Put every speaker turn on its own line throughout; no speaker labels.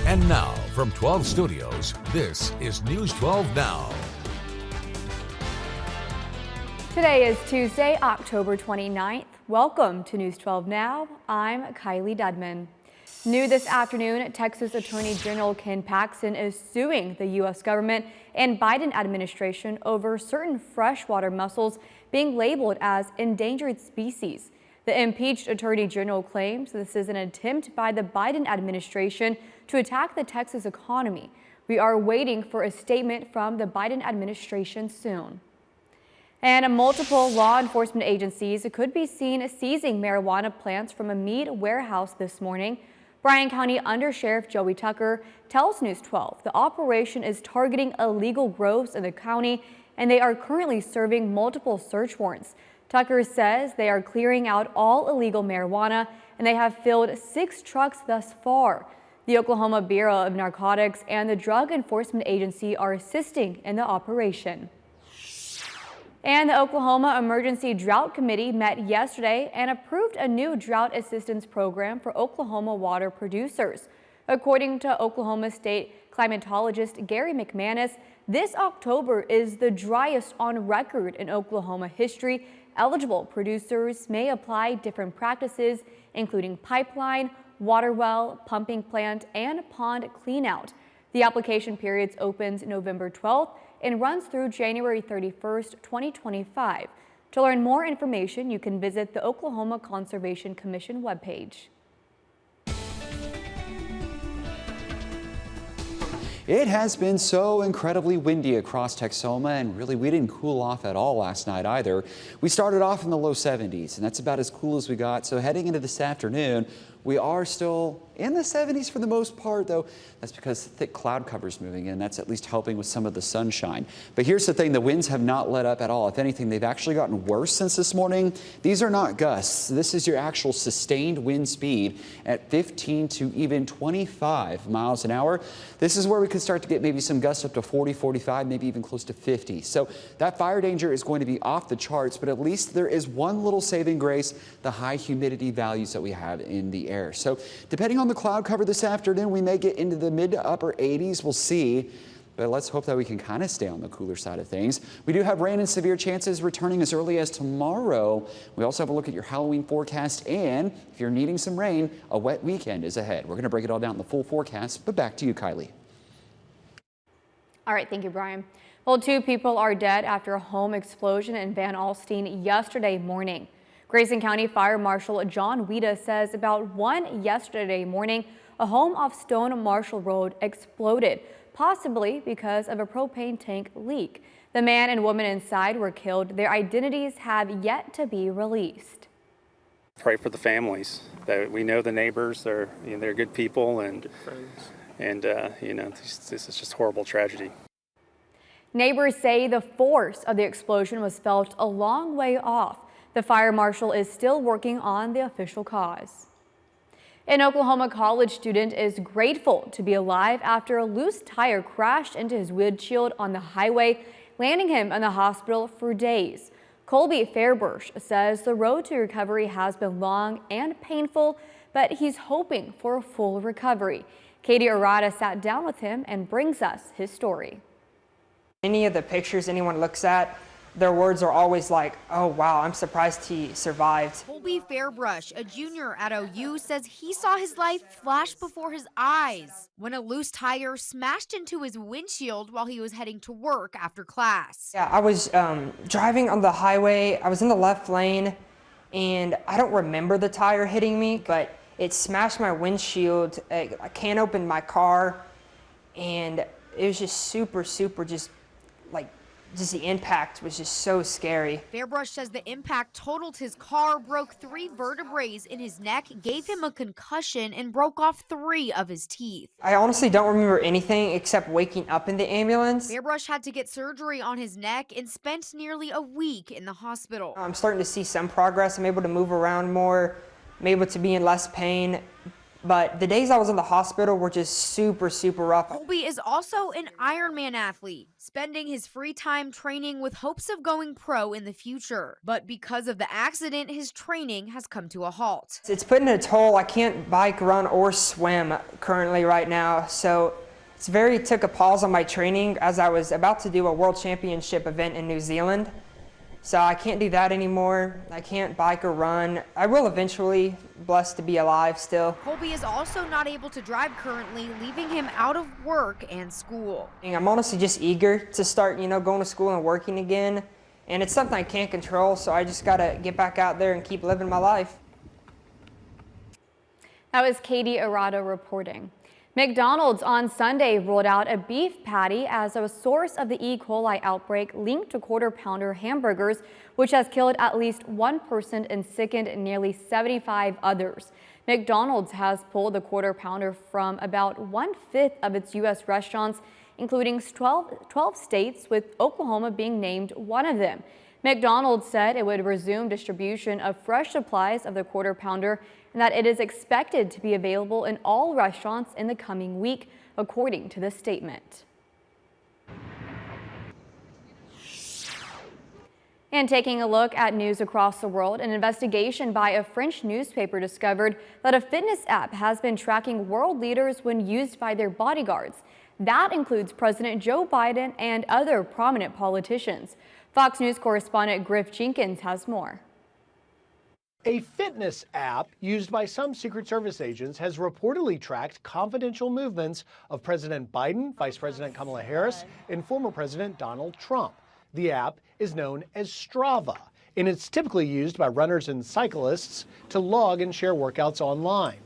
And now, from 12 Studios, this is News 12 Now.
Today is Tuesday, October 29th. Welcome to News 12 Now. I'm Kylie Dudman. New this afternoon, Texas Attorney General Ken Paxton is suing the U.S. government and Biden administration over certain freshwater mussels being labeled as endangered species. The impeached Attorney General claims this is an attempt by the Biden administration to attack the Texas economy. We are waiting for a statement from the Biden administration soon. And multiple law enforcement agencies could be seen seizing marijuana plants from a Mead warehouse this morning. Bryan County Under Sheriff Joey Tucker tells News 12 the operation is targeting illegal growths in the county, and they are currently serving multiple search warrants. Tucker says they are clearing out all illegal marijuana, and they have filled 6 trucks thus far. The Oklahoma Bureau of Narcotics and the Drug Enforcement Agency are assisting in the operation. And the Oklahoma Emergency Drought Committee met yesterday and approved a new drought assistance program for Oklahoma water producers. According to Oklahoma State climatologist Gary McManus, this October is the driest on record in Oklahoma history. Eligible producers may apply different practices, including pipeline, water well, pumping plant, and pond cleanout. The application period opens November 12th and runs through January 31st, 2025. To learn more information, you can visit the Oklahoma Conservation Commission webpage.
It has been so incredibly windy across Texoma, and really we didn't cool off at all last night either. We started off in the low 70s, and that's about as cool as we got. So heading into this afternoon, we are still in the 70s for the most part, though that's because thick cloud cover is moving in. That's at least helping with some of the sunshine. But here's the thing, the winds have not let up at all. If anything, they've actually gotten worse since this morning. These are not gusts. This is your actual sustained wind speed at 15 to even 25 miles an hour. This is where we could start to get maybe some gusts up to 40, 45, maybe even close to 50. So that fire danger is going to be off the charts, but at least there is one little saving grace, the high humidity values that we have in the air. So depending on the cloud cover this afternoon, we may get into the mid to upper 80s. We'll see. But let's hope that we can kind of stay on the cooler side of things. We do have rain and severe chances returning as early as tomorrow. We also have a look at your Halloween forecast, and if you're needing some rain, a wet weekend is ahead. We're going to break it all down in the full forecast, but back to you, Kylie.
All right, thank you, Brian. Well, 2 people are dead after a home explosion in Van Alstyne yesterday morning. Grayson County Fire Marshal John Weta says about 1 yesterday morning, a home off Stone Marshall Road exploded, possibly because of a propane tank leak. The man and woman inside were killed. Their identities have yet to be released.
Pray for the families. That we know the neighbors. They're good people, and good friends. This is just a horrible tragedy.
Neighbors say the force of the explosion was felt a long way off. The fire marshal is still working on the official cause. An Oklahoma college student is grateful to be alive after a loose tire crashed into his windshield on the highway, landing him in the hospital for days. Colby Fairbush says the road to recovery has been long and painful, but he's hoping for a full recovery. Katie Arata sat down with him and brings us his story.
Any of the pictures anyone looks at, their words are always like, oh wow, I'm surprised he survived.
Colby Fairbrush, a junior at OU, says he saw his life flash before his eyes when a loose tire smashed into his windshield while he was heading to work after class.
Yeah, I was driving on the highway. I was in the left lane, and I don't remember the tire hitting me, but it smashed my windshield. I can't open my car, and it was just super, just the impact was just so scary.
Fairbrush says the impact totaled his car, broke 3 vertebrae in his neck, gave him a concussion, and broke off 3 of his teeth.
I honestly don't remember anything except waking up in the ambulance.
Fairbrush had to get surgery on his neck and spent nearly a week in the hospital.
I'm starting to see some progress. I'm able to move around more. I'm able to be in less pain. But the days I was in the hospital were just super, super rough.
Colby is also an Ironman athlete, spending his free time training with hopes of going pro in the future. But because of the accident, his training has come to a halt.
It's putting a toll. I can't bike, run, or swim currently right now. So took a pause on my training as I was about to do a world championship event in New Zealand. So I can't do that anymore. I can't bike or run. I will eventually, blessed to be alive still.
Colby is also not able to drive currently, leaving him out of work and school.
I'm honestly just eager to start, going to school and working again. And it's something I can't control, so I just gotta get back out there and keep living my life.
That was Katie Arado reporting. McDonald's on Sunday rolled out a beef patty as a source of the E. coli outbreak linked to Quarter Pounder hamburgers, which has killed at least one person and sickened nearly 75 others. McDonald's has pulled the Quarter Pounder from about 1/5 of its U.S. restaurants, including 12 states, with Oklahoma being named one of them. McDonald's said it would resume distribution of fresh supplies of the Quarter Pounder and that it is expected to be available in all restaurants in the coming week, according to the statement. And taking a look at news across the world, an investigation by a French newspaper discovered that a fitness app has been tracking world leaders when used by their bodyguards. That includes President Joe Biden and other prominent politicians. Fox News correspondent Griff Jenkins has more.
A fitness app used by some Secret Service agents has reportedly tracked confidential movements of President Biden, Vice President Kamala Harris, and former President Donald Trump. The app is known as Strava, and it's typically used by runners and cyclists to log and share workouts online.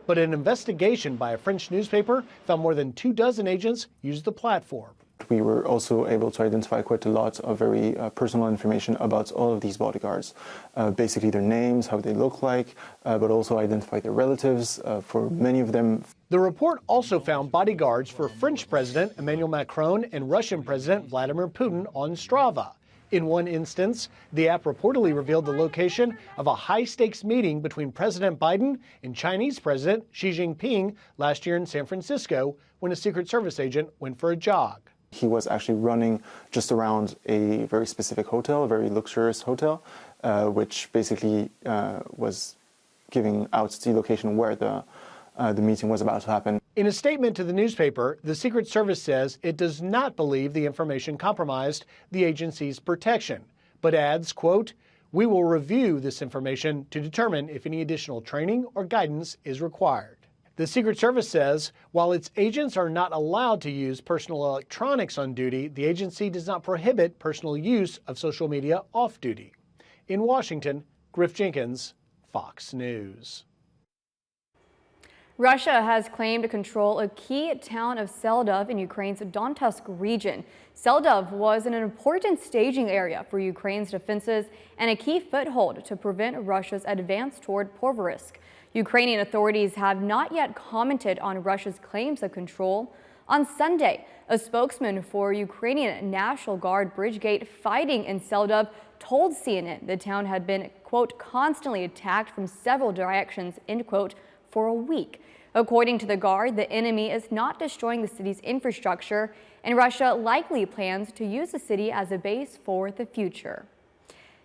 But an investigation by a French newspaper found more than 24 agents used the platform.
We were also able to identify quite a lot of very personal information about all of these bodyguards. Basically their names, how they look like, but also identify their relatives for many of them.
The report also found bodyguards for French President Emmanuel Macron and Russian President Vladimir Putin on Strava. In one instance, the app reportedly revealed the location of a high-stakes meeting between President Biden and Chinese President Xi Jinping last year in San Francisco when a Secret Service agent went for a jog.
He was actually running just around a very specific hotel, a very luxurious hotel, which basically was giving out the location where the meeting was about to happen.
In a statement to the newspaper, the Secret Service says it does not believe the information compromised the agency's protection, but adds, quote, "We will review this information to determine if any additional training or guidance is required." The Secret Service says while its agents are not allowed to use personal electronics on duty, the agency does not prohibit personal use of social media off duty. In Washington, Griff Jenkins, Fox News.
Russia has claimed control of key town of Seldov in Ukraine's Donetsk region. Seldov was an important staging area for Ukraine's defenses and a key foothold to prevent Russia's advance toward Povorisk. Ukrainian authorities have not yet commented on Russia's claims of control. On Sunday, a spokesman for Ukrainian National Guard Brigade fighting in Seldov told CNN the town had been, quote, constantly attacked from several directions, end quote, for a week. According to the Guard, the enemy is not destroying the city's infrastructure, and Russia likely plans to use the city as a base for the future.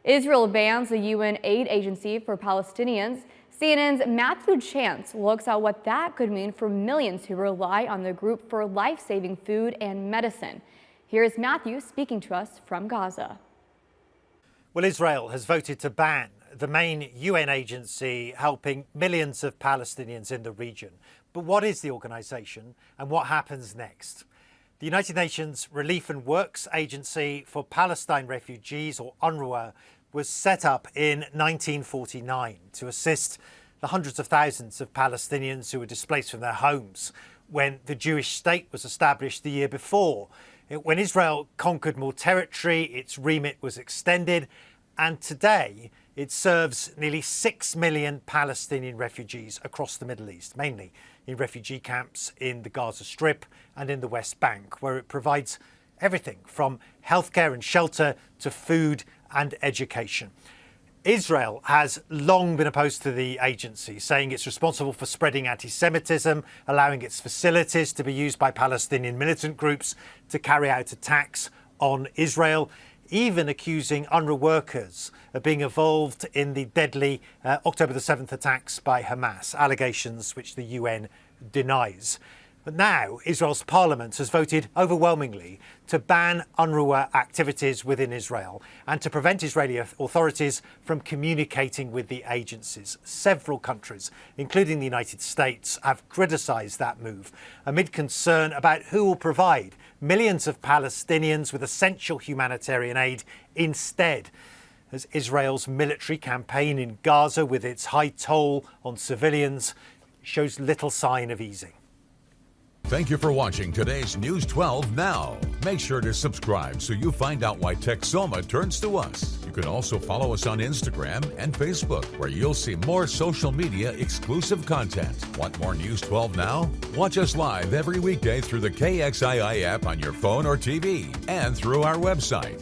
Israel bans the UN aid agency for Palestinians. CNN's Matthew Chance looks at what that could mean for millions who rely on the group for life-saving food and medicine. Here's Matthew speaking to us from Gaza.
Well, Israel has voted to ban the main UN agency helping millions of Palestinians in the region. But what is the organisation and what happens next? The United Nations Relief and Works Agency for Palestine Refugees, or UNRWA, was set up in 1949 to assist the hundreds of thousands of Palestinians who were displaced from their homes when the Jewish state was established the year before. When Israel conquered more territory, its remit was extended, and today it serves nearly 6 million Palestinian refugees across the Middle East, mainly in refugee camps in the Gaza Strip and in the West Bank, where it provides everything from healthcare and shelter to food and education. Israel has long been opposed to the agency, saying it's responsible for spreading anti-Semitism, allowing its facilities to be used by Palestinian militant groups to carry out attacks on Israel, even accusing UNRWA workers of being involved in the deadly October the 7th attacks by Hamas, allegations which the UN denies. But now Israel's parliament has voted overwhelmingly to ban UNRWA activities within Israel and to prevent Israeli authorities from communicating with the agencies. Several countries, including the United States, have criticised that move amid concern about who will provide millions of Palestinians with essential humanitarian aid instead, as Israel's military campaign in Gaza, with its high toll on civilians, shows little sign of easing.
Thank you for watching today's News 12 Now. Make sure to subscribe so you find out why Texoma turns to us. You can also follow us on Instagram and Facebook, where you'll see more social media exclusive content. Want more News 12 Now? Watch us live every weekday through the KXII app on your phone or TV and through our website.